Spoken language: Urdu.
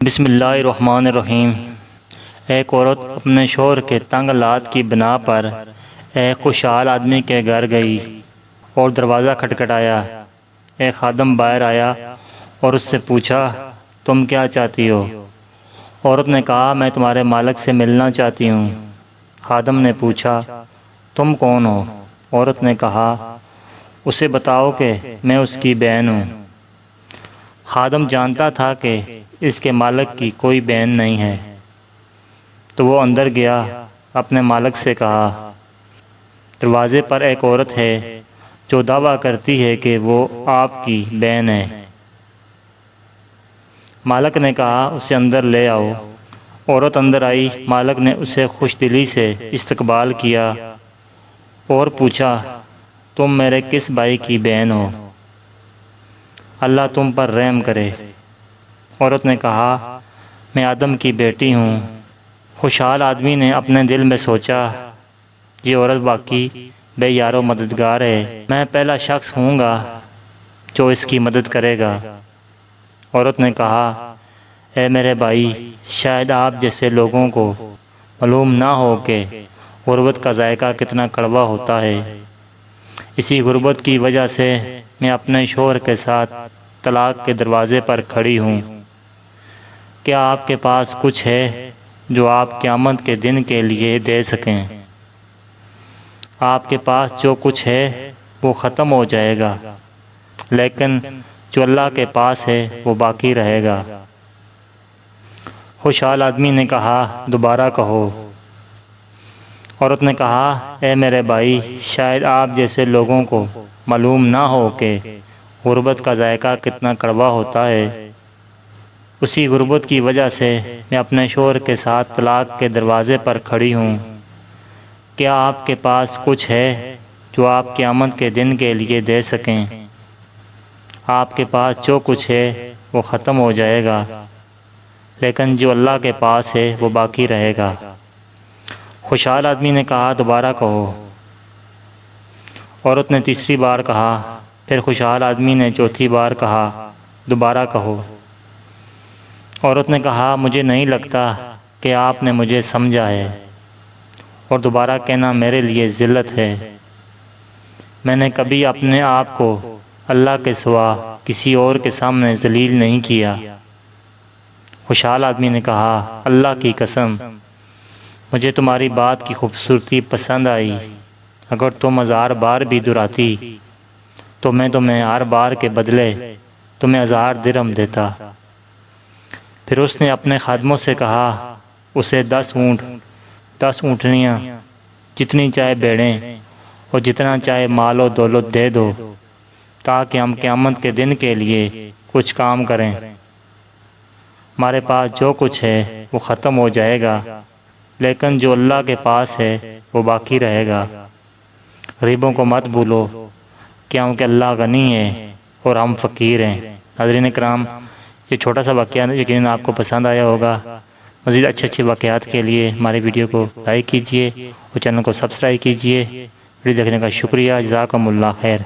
بسم اللہ الرحمن الرحیم۔ ایک عورت اپنے شوہر کے تنگ حالات کی بنا پر ایک خوشحال آدمی کے گھر گئی اور دروازہ کھٹکھٹایا۔ ایک خادم باہر آیا اور اس سے پوچھا، تم کیا چاہتی ہو؟ عورت نے کہا، میں تمہارے مالک سے ملنا چاہتی ہوں۔ خادم نے پوچھا، تم کون ہو؟ عورت نے کہا، اسے بتاؤ کہ میں اس کی بہن ہوں۔ خادم جانتا تھا کہ اس کے مالک کی کوئی بہن نہیں ہے، تو وہ اندر گیا، اپنے مالک سے کہا، دروازے پر ایک عورت ہے جو دعویٰ کرتی ہے کہ وہ آپ کی بہن ہے۔ مالک نے کہا، اسے اندر لے آؤ۔ عورت اندر آئی۔ مالک نے اسے خوش دلی سے استقبال کیا اور پوچھا، تم میرے کس بھائی کی بہن ہو؟ اللہ تم پر رحم کرے۔ عورت نے کہا، میں آدم کی بیٹی ہوں۔ خوشحال آدمی نے اپنے دل میں سوچا، یہ عورت واقعی بے یار و مددگار ہے، میں پہلا شخص ہوں گا جو اس کی مدد کرے گا۔ عورت نے کہا، اے میرے بھائی، شاید آپ جیسے لوگوں کو معلوم نہ ہو کہ غربت کا ذائقہ کتنا کڑوا ہوتا ہے۔ اسی غربت کی وجہ سے میں اپنے شوہر کے ساتھ طلاق کے دروازے پر کھڑی ہوں۔ کیا آپ کے پاس کچھ ہے جو آپ قیامت کے دن کے لیے دے سکیں؟ آپ کے پاس جو کچھ ہے وہ ختم ہو جائے گا، لیکن جو اللہ کے پاس ہے وہ باقی رہے گا۔ خوشحال آدمی نے کہا، دوبارہ کہو۔ عورت نے کہا، اے میرے بھائی، شاید آپ جیسے لوگوں کو معلوم نہ ہو کہ غربت کا ذائقہ کتنا کڑوا ہوتا ہے۔ اسی غربت کی وجہ سے میں اپنے شوہر کے ساتھ طلاق کے دروازے پر کھڑی ہوں۔ کیا آپ کے پاس کچھ ہے جو آپ قیامت کے دن کے لیے دے سکیں؟ آپ کے پاس جو کچھ ہے وہ ختم ہو جائے گا، لیکن جو اللہ کے پاس ہے وہ باقی رہے گا۔ خوشحال آدمی نے کہا، دوبارہ کہو۔ عورت نے تیسری بار کہا۔ پھر خوشحال آدمی نے چوتھی بار کہا، دوبارہ کہو۔ عورت نے کہا، مجھے نہیں لگتا کہ آپ نے مجھے سمجھا ہے، اور دوبارہ کہنا میرے لیے ذلت ہے۔ میں نے کبھی اپنے آپ کو اللہ کے سوا کسی اور کے سامنے ذلیل نہیں کیا۔ خوشحال آدمی نے کہا، اللہ کی قسم، مجھے تمہاری بات کی خوبصورتی پسند آئی۔ اگر تم 1000 بار بھی دہراتی تو میں تمہیں ہر بار کے بدلے تمہیں 1000 درہم دیتا۔ پھر اس نے اپنے خادموں سے کہا، اسے 10 اونٹ، 10 اونٹنیاں، جتنی چاہے بھیڑیں اور جتنا چاہے مال و دولت دے دو، تاکہ ہم قیامت کے دن کے لیے کچھ کام کریں۔ ہمارے پاس جو کچھ ہے وہ ختم ہو جائے گا، لیکن جو اللہ کے پاس ہے وہ باقی رہے گا۔ غریبوں کو مت بھولو، کیونکہ اللہ غنی ہے اور ہم فقیر ہیں۔ حاضرین کرام، یہ چھوٹا سا واقعہ یقیناً آپ کو پسند آیا ہوگا۔ مزید اچھے واقعات کے لیے ہماری ویڈیو کو لائک کیجیے اور چینل کو سبسکرائب کیجیے۔ ویڈیو دیکھنے کا شکریہ۔ جزاکم اللہ خیر۔